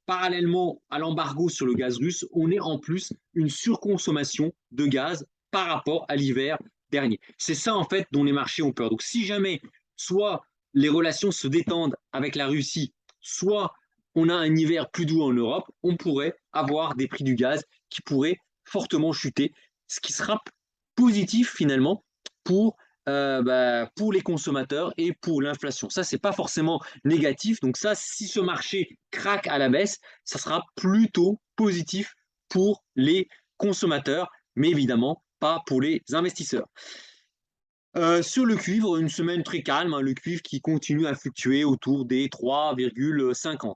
parallèlement à l'embargo sur le gaz russe, on ait en plus une surconsommation de gaz par rapport à l'hiver dernier. C'est ça en fait dont les marchés ont peur. Donc si jamais soit les relations se détendent avec la Russie, soit on a un hiver plus doux en Europe, on pourrait avoir des prix du gaz qui pourraient fortement chuter, ce qui sera positif finalement pour pour les consommateurs et pour l'inflation. Ça, c'est pas forcément négatif. Donc ça, si ce marché craque à la baisse, ça sera plutôt positif pour les consommateurs, mais évidemment pas pour les investisseurs. Sur le cuivre, une semaine très calme, hein, le cuivre qui continue à fluctuer autour des 3,50.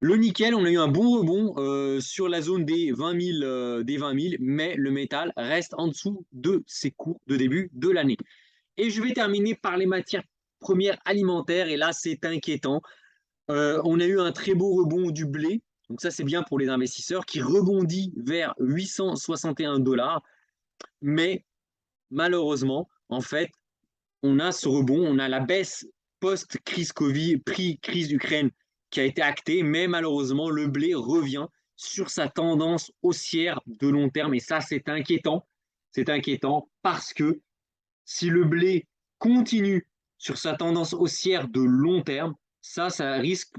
Le nickel, on a eu un bon rebond sur la zone des 20 000, mais le métal reste en dessous de ses cours de début de l'année. Et je vais terminer par les matières premières alimentaires, et là c'est inquiétant. On a eu un très beau rebond du blé, donc ça c'est bien pour les investisseurs, qui rebondit vers 861 dollars, mais malheureusement, en fait, on a ce rebond, on a la baisse post-crise Covid, prix-crise Ukraine qui a été actée, mais malheureusement, le blé revient sur sa tendance haussière de long terme. Et ça, c'est inquiétant. C'est inquiétant parce que si le blé continue sur sa tendance haussière de long terme, ça risque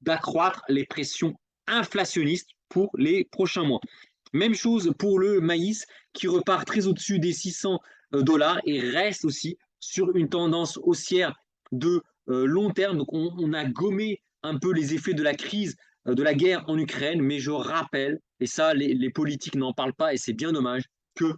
d'accroître les pressions inflationnistes pour les prochains mois. Même chose pour le maïs qui repart très au-dessus des 600 dollars et reste aussi sur une tendance haussière de long terme. Donc on a gommé un peu les effets de la crise, de la guerre en Ukraine, mais je rappelle, et ça les politiques n'en parlent pas et c'est bien dommage, que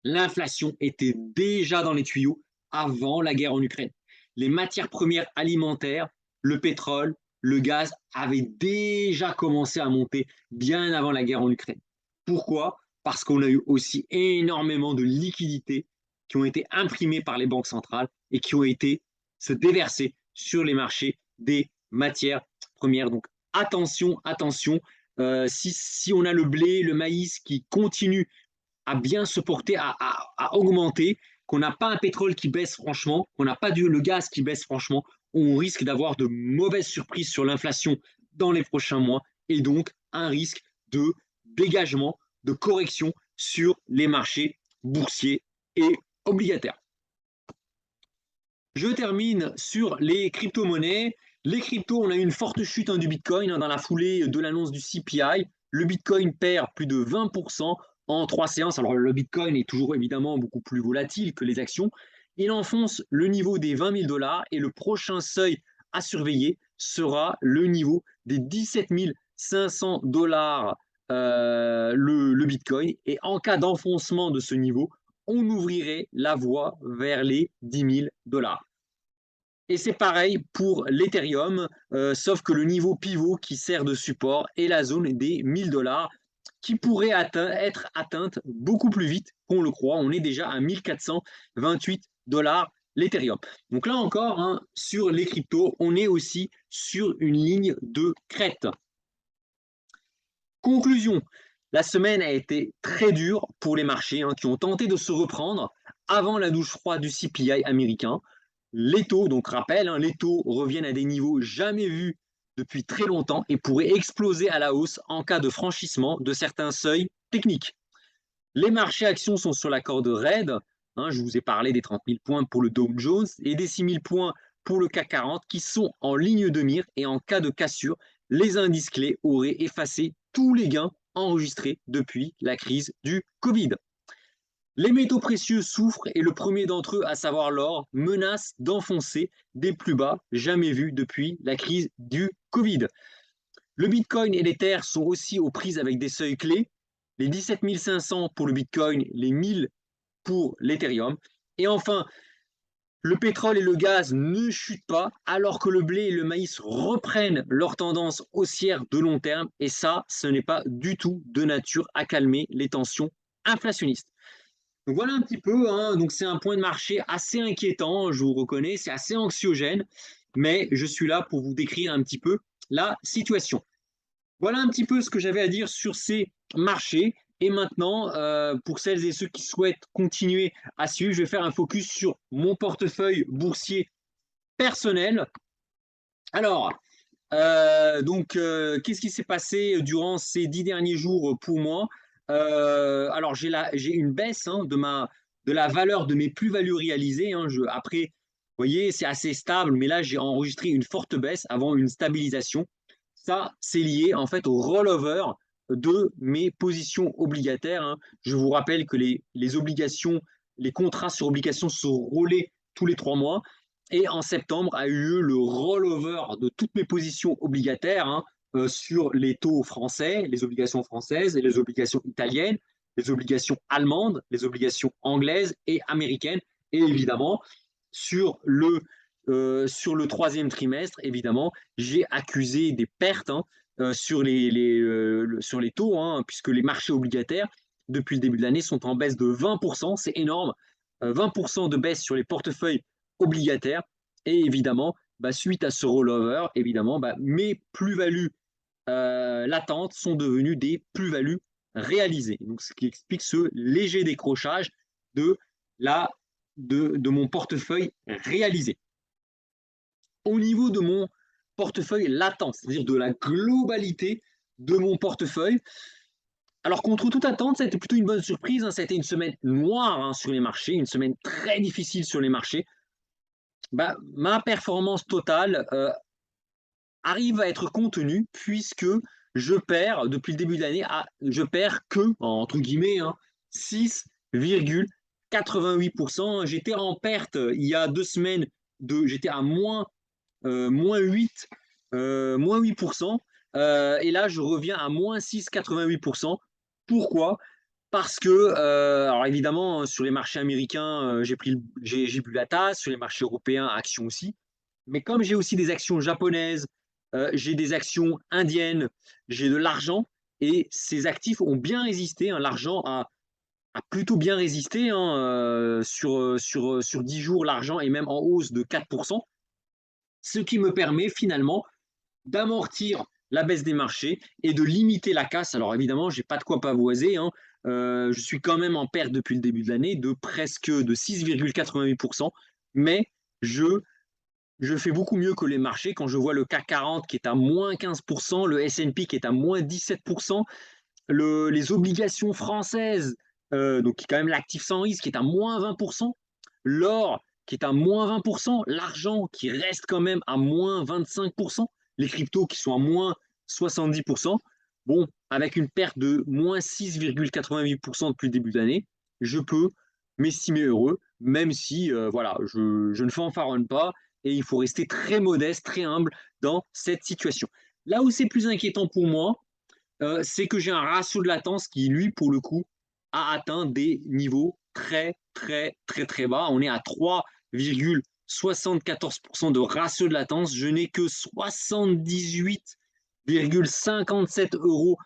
l'inflation était déjà dans les tuyaux avant la guerre en Ukraine. Les matières premières alimentaires, le pétrole, le gaz avaient déjà commencé à monter bien avant la guerre en Ukraine. Pourquoi? Parce qu'on a eu aussi énormément de liquidités qui ont été imprimées par les banques centrales et qui ont été se déverser sur les marchés des matières premières. Donc attention, attention. Si on a le blé, le maïs qui continue à bien se porter, à augmenter, qu'on n'a pas un pétrole qui baisse franchement, qu'on n'a pas le gaz qui baisse franchement, on risque d'avoir de mauvaises surprises sur l'inflation dans les prochains mois et donc un risque de dégagement, de correction sur les marchés boursiers et obligataires. Je termine sur les crypto-monnaies. Les cryptos, on a eu une forte chute du Bitcoin dans la foulée de l'annonce du CPI. Le Bitcoin perd plus de 20% en 3 séances. Alors le Bitcoin est toujours évidemment beaucoup plus volatile que les actions. Il enfonce le niveau des 20 000 $ et le prochain seuil à surveiller sera le niveau des 17 500 $ le Bitcoin. Et en cas d'enfoncement de ce niveau, on ouvrirait la voie vers les 10 000 $. Et c'est pareil pour l'Ethereum, sauf que le niveau pivot qui sert de support est la zone des 1000 $ qui pourrait être atteinte beaucoup plus vite qu'on le croit. On est déjà à 1428 $ l'Ethereum. Donc là encore, hein, sur les cryptos, on est aussi sur une ligne de crête. Conclusion, la semaine a été très dure pour les marchés qui ont tenté de se reprendre avant la douche froide du CPI américain. Les taux, donc rappel, les taux reviennent à des niveaux jamais vus depuis très longtemps et pourraient exploser à la hausse en cas de franchissement de certains seuils techniques. Les marchés actions sont sur la corde raide. Je vous ai parlé des 30 000 points pour le Dow Jones et des 6 000 points pour le CAC 40 qui sont en ligne de mire et en cas de cassure, les indices clés auraient effacé tous les gains enregistrés depuis la crise du Covid. Les métaux précieux souffrent et le premier d'entre eux, à savoir l'or, menace d'enfoncer des plus bas jamais vus depuis la crise du Covid. Le Bitcoin et l'Ether sont aussi aux prises avec des seuils clés, les 17 500 pour le Bitcoin, les 1000 pour l'Ethereum. Et enfin, le pétrole et le gaz ne chutent pas alors que le blé et le maïs reprennent leur tendance haussière de long terme. Et ça, ce n'est pas du tout de nature à calmer les tensions inflationnistes. Donc voilà un petit peu, donc c'est un point de marché assez inquiétant, je vous reconnais, c'est assez anxiogène, mais je suis là pour vous décrire un petit peu la situation. Voilà un petit peu ce que j'avais à dire sur ces marchés. Et maintenant, pour celles et ceux qui souhaitent continuer à suivre, je vais faire un focus sur mon portefeuille boursier personnel. Alors, qu'est-ce qui s'est passé durant ces 10 derniers jours pour moi? Alors, j'ai une baisse de la valeur de mes plus-values réalisées. Après, vous voyez, c'est assez stable, mais là, j'ai enregistré une forte baisse avant une stabilisation. Ça, c'est lié en fait au rollover de mes positions obligataires. Je vous rappelle que les obligations, les contrats sur obligations sont roulés tous les 3 mois. Et en septembre a eu lieu le rollover de toutes mes positions obligataires sur les taux français, les obligations françaises et les obligations italiennes, les obligations allemandes, les obligations anglaises et américaines. Et évidemment, sur le troisième trimestre, évidemment, j'ai accusé des pertes sur les taux, puisque les marchés obligataires, depuis le début de l'année, sont en baisse de 20%, c'est énorme. 20% de baisse sur les portefeuilles obligataires. Et évidemment, suite à ce rollover, évidemment, mes plus-values latentes sont devenues des plus-values réalisées. Donc, ce qui explique ce léger décrochage de mon portefeuille réalisé. Au niveau de mon portefeuille latent, c'est-à-dire de la globalité de mon portefeuille, alors contre toute attente, ça a été plutôt une bonne surprise. Ça a été une semaine noire sur les marchés, une semaine très difficile sur les marchés. Ma performance totale arrive à être contenue puisque je perds depuis le début de l'année, je perds que, entre guillemets, 6,88%. J'étais en perte il y a 2 semaines, j'étais à moins 8%. Et là, je reviens à moins 6,88%. Pourquoi? Parce que, alors évidemment, sur les marchés américains, j'ai bu la tasse, sur les marchés européens, actions aussi. Mais comme j'ai aussi des actions japonaises, j'ai des actions indiennes, j'ai de l'argent, et ces actifs ont bien résisté. L'argent a plutôt bien résisté. Sur 10 jours, l'argent est même en hausse de 4%, ce qui me permet finalement d'amortir la baisse des marchés et de limiter la casse. Alors évidemment, j'ai pas de quoi pavoiser, hein. Je suis quand même en perte depuis le début de l'année de presque de 6,88%, mais je, je fais beaucoup mieux que les marchés quand je vois le CAC 40 qui est à moins 15%, le S&P qui est à moins 17%, les obligations françaises, donc qui est quand même l'actif sans risque, qui est à moins 20%, l'or qui est à moins 20%, l'argent qui reste quand même à moins 25%, les cryptos qui sont à moins 70%. Bon, avec une perte de moins 6,88% depuis le début de l'année, je peux m'estimer heureux, même si voilà, je ne fanfaronne pas et il faut rester très modeste, très humble dans cette situation. Là où c'est plus inquiétant pour moi, c'est que j'ai un ratio de latence qui, lui, pour le coup, a atteint des niveaux très, très, très, très bas. On est à 3,74% de ratio de latence. Je n'ai que 78,57 euros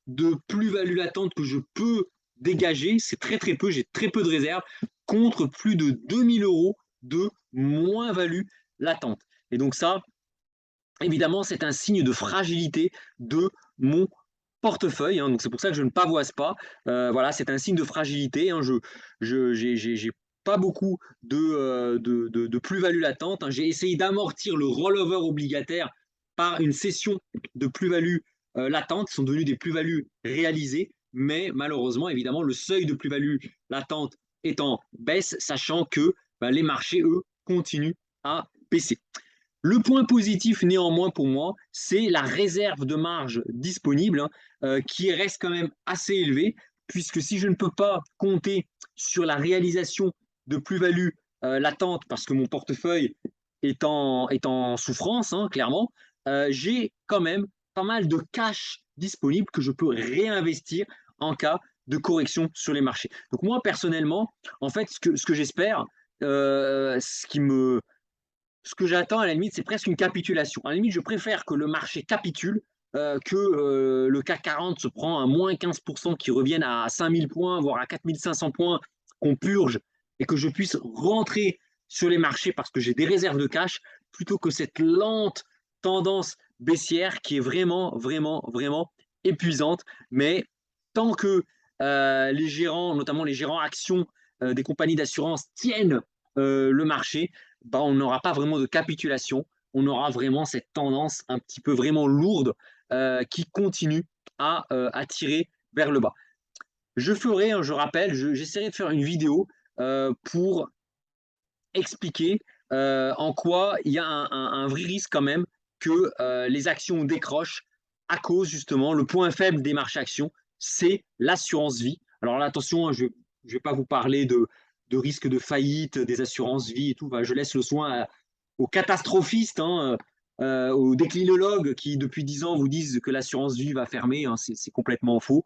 de plus-value latente que je peux dégager. C'est très, très peu. J'ai très peu de réserves contre plus de 2000 euros de moins-value latente. Et donc ça, évidemment, c'est un signe de fragilité de mon portefeuille, hein, donc c'est pour ça que je ne pavoise pas. Voilà, c'est un signe de fragilité, hein. J'ai pas beaucoup de plus-value latente, hein. J'ai essayé d'amortir le rollover obligataire par une cession de plus-value latente, qui sont devenues des plus-values réalisées, mais malheureusement, évidemment, le seuil de plus-value latente est en baisse, sachant que les marchés, eux, continuent à baisser. Le point positif néanmoins pour moi, c'est la réserve de marge disponible, hein, qui reste quand même assez élevée, puisque si je ne peux pas compter sur la réalisation de plus-value latente, parce que mon portefeuille est en souffrance, hein, clairement, j'ai quand même pas mal de cash disponible que je peux réinvestir en cas de correction sur les marchés. Donc moi, personnellement, en fait, ce que j'espère, ce que j'attends, à la limite, c'est presque une capitulation. À la limite, je préfère que le marché capitule, que le CAC 40 se prend un moins 15%, qui revienne à 5000 points, voire à 4500 points, qu'on purge et que je puisse rentrer sur les marchés parce que j'ai des réserves de cash, plutôt que cette lente tendance baissière qui est vraiment, vraiment, vraiment épuisante. Mais tant que les gérants, notamment les gérants actions des compagnies d'assurance, tiennent le marché, on n'aura pas vraiment de capitulation, on aura vraiment cette tendance un petit peu vraiment lourde qui continue à tirer vers le bas. Je ferai, hein, je rappelle, j'essaierai de faire une vidéo pour expliquer en quoi il y a un vrai risque quand même que les actions décrochent à cause justement, le point faible des marchés actions, c'est l'assurance vie. Alors là, attention, hein, je ne vais pas vous parler de risque de faillite des assurances vie et tout, je laisse le soin aux catastrophistes, hein, aux déclinologues qui depuis 10 ans vous disent que l'assurance vie va fermer, hein, c'est complètement faux.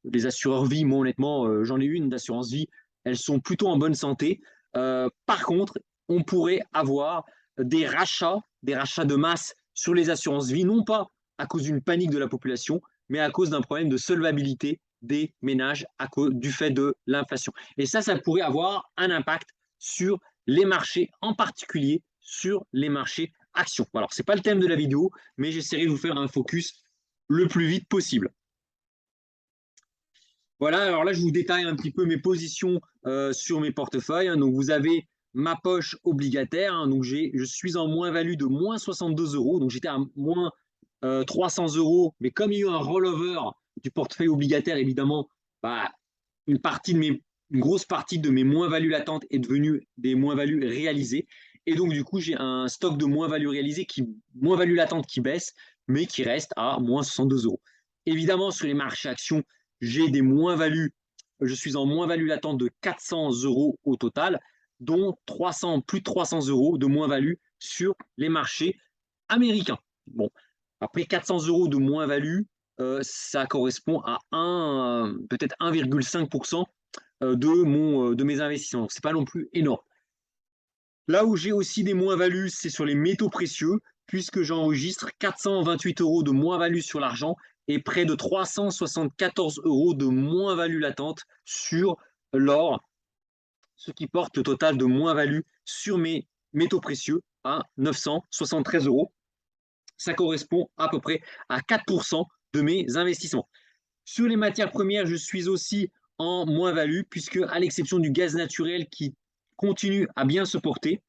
Les assureurs vie, moi honnêtement, j'en ai une d'assurance vie, elles sont plutôt en bonne santé. Par contre, on pourrait avoir des rachats de masse sur les assurances vie, non pas à cause d'une panique de la population, mais à cause d'un problème de solvabilité des ménages à cause du fait de l'inflation. Et ça pourrait avoir un impact sur les marchés, en particulier sur les marchés actions. Alors, ce n'est pas le thème de la vidéo, mais j'essaierai de vous faire un focus le plus vite possible. Voilà, alors là, je vous détaille un petit peu mes positions sur mes portefeuilles, hein. Donc, vous avez ma poche obligataire, hein. Donc, je suis en moins-value de moins 62 euros. Donc, j'étais à moins 300 euros. Mais comme il y a eu un rollover du portefeuille obligataire, évidemment, bah, une grosse partie de mes moins-values latentes est devenue des moins-values réalisées. Et donc, du coup, j'ai un stock de moins-values réalisées, moins-values latentes qui baisse, mais qui reste à moins 62 euros. Évidemment, sur les marchés actions, j'ai des moins-values. Je suis en moins-value latente de 400 euros au total, dont plus de 300 euros de moins-value sur les marchés américains. Bon, après 400 euros de moins-value, ça correspond à peut-être 1,5% de mes investissements. Ce n'est pas non plus énorme. Là où j'ai aussi des moins-values, c'est sur les métaux précieux, puisque j'enregistre 428 euros de moins-value sur l'argent et près de 374 euros de moins-value latente sur l'or, ce qui porte le total de moins-value sur mes métaux précieux à 973 euros. Ça correspond à peu près à 4% de mes investissements. Sur les matières premières, je suis aussi en moins-value, puisque à l'exception du gaz naturel qui continue à bien se porter,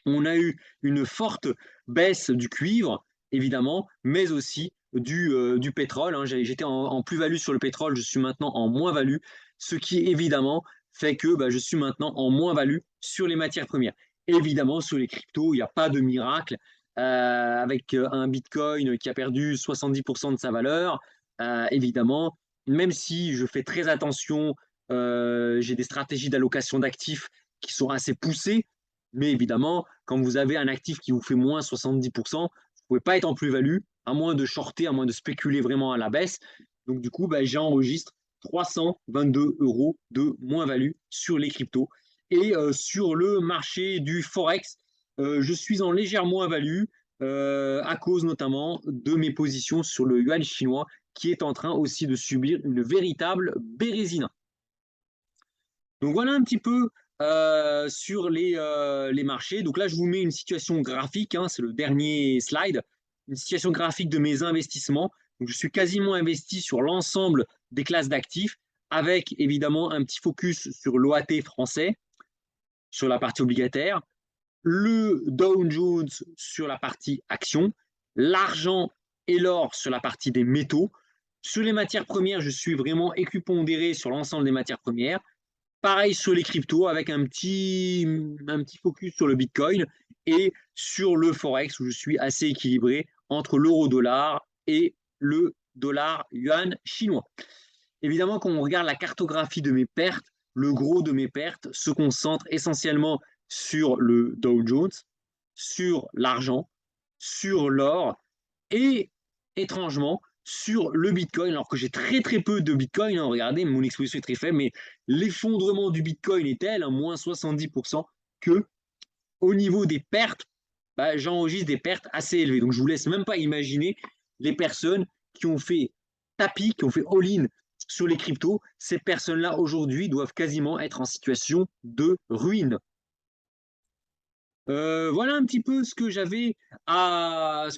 on a eu une forte baisse du cuivre, évidemment, mais aussi du pétrole. Hein. J'étais en plus-value sur le pétrole, je suis maintenant en moins-value, ce qui évidemment fait que je suis maintenant en moins-value sur les matières premières. Évidemment, sur les cryptos, il n'y a pas de miracle. Avec un Bitcoin qui a perdu 70% de sa valeur, évidemment, même si je fais très attention, j'ai des stratégies d'allocation d'actifs qui sont assez poussées, mais évidemment, quand vous avez un actif qui vous fait moins 70%, vous ne pouvez pas être en plus-value, à moins de shorter, à moins de spéculer vraiment à la baisse. Donc du coup, j'enregistre 322 € de moins-value sur les cryptos. Et sur le marché du Forex, je suis en légère moins-value à cause notamment de mes positions sur le yuan chinois qui est en train aussi de subir une véritable bérésina. Donc voilà un petit peu sur les marchés. Donc là, je vous mets une situation graphique, hein, c'est le dernier slide, une situation graphique de mes investissements. Donc, je suis quasiment investi sur l'ensemble des classes d'actifs, avec évidemment un petit focus sur l'OAT français, sur la partie obligataire, le Dow Jones sur la partie actions, l'argent et l'or sur la partie des métaux. Sur les matières premières, je suis vraiment équipondéré sur l'ensemble des matières premières. Pareil sur les cryptos avec un petit focus sur le Bitcoin et sur le Forex où je suis assez équilibré entre l'euro-dollar et le dollar yuan chinois. Évidemment, quand on regarde la cartographie de mes pertes, le gros de mes pertes se concentre essentiellement sur le Dow Jones, sur l'argent, sur l'or et étrangement sur le Bitcoin, alors que j'ai très très peu de Bitcoin. Hein, regardez, mon exposition est très faible, mais l'effondrement du Bitcoin est tel, moins 70%, que au niveau des pertes, j'enregistre des pertes assez élevées. Donc je vous laisse même pas imaginer les personnes qui ont fait tapis, qui ont fait all-in sur les cryptos. Ces personnes-là aujourd'hui doivent quasiment être en situation de ruine. Voilà un petit peu ce que j'avais à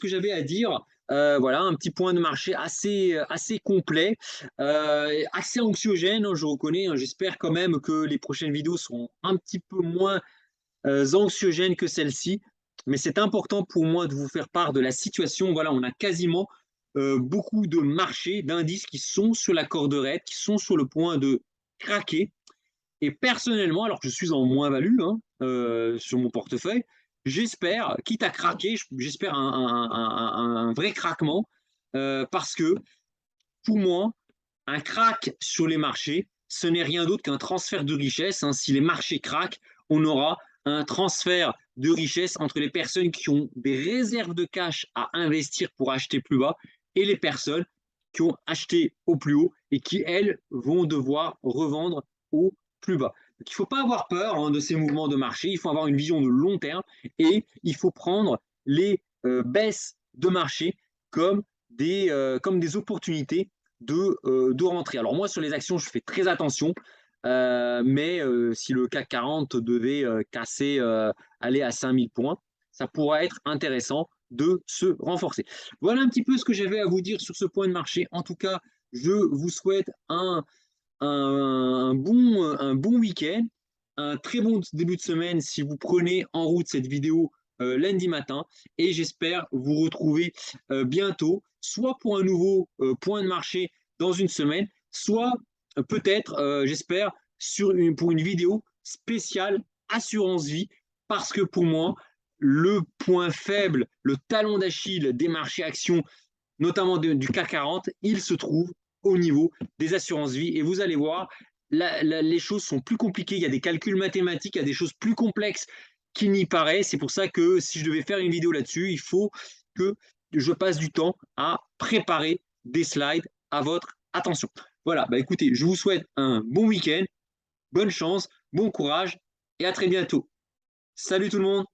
dire. Voilà, un petit point de marché assez complet, assez anxiogène, hein, je reconnais. Hein. J'espère quand même que les prochaines vidéos seront un petit peu moins anxiogènes que celle-ci. Mais c'est important pour moi de vous faire part de la situation. Voilà, on a quasiment beaucoup de marchés, d'indices qui sont sur la corde raide, qui sont sur le point de craquer. Et personnellement, alors que je suis en moins-value hein, sur mon portefeuille, j'espère, quitte à craquer, j'espère un vrai craquement, parce que pour moi, un crack sur les marchés, ce n'est rien d'autre qu'un transfert de richesse. Hein. Si les marchés craquent, on aura un transfert de richesse entre les personnes qui ont des réserves de cash à investir pour acheter plus bas et les personnes qui ont acheté au plus haut et qui, elles, vont devoir revendre au plus bas. Donc, il ne faut pas avoir peur hein, de ces mouvements de marché, il faut avoir une vision de long terme et il faut prendre les baisses de marché comme des opportunités de rentrer. Alors moi, sur les actions, je fais très attention, mais si le CAC 40 devait casser, aller à 5000 points, ça pourrait être intéressant de se renforcer. Voilà un petit peu ce que j'avais à vous dire sur ce point de marché. En tout cas, je vous souhaite un bon week-end, un très bon début de semaine si vous prenez en route cette vidéo lundi matin et j'espère vous retrouver bientôt, soit pour un nouveau point de marché dans une semaine, soit peut-être, j'espère, pour une vidéo spéciale assurance vie parce que pour moi, le point faible, le talon d'Achille des marchés actions, notamment du CAC 40, il se trouve au niveau des assurances vie. Et vous allez voir, les choses sont plus compliquées. Il y a des calculs mathématiques, il y a des choses plus complexes qu'il n'y paraît. C'est pour ça que si je devais faire une vidéo là-dessus, il faut que je passe du temps à préparer des slides à votre attention. Voilà, écoutez, je vous souhaite un bon week-end, bonne chance, bon courage et à très bientôt. Salut tout le monde!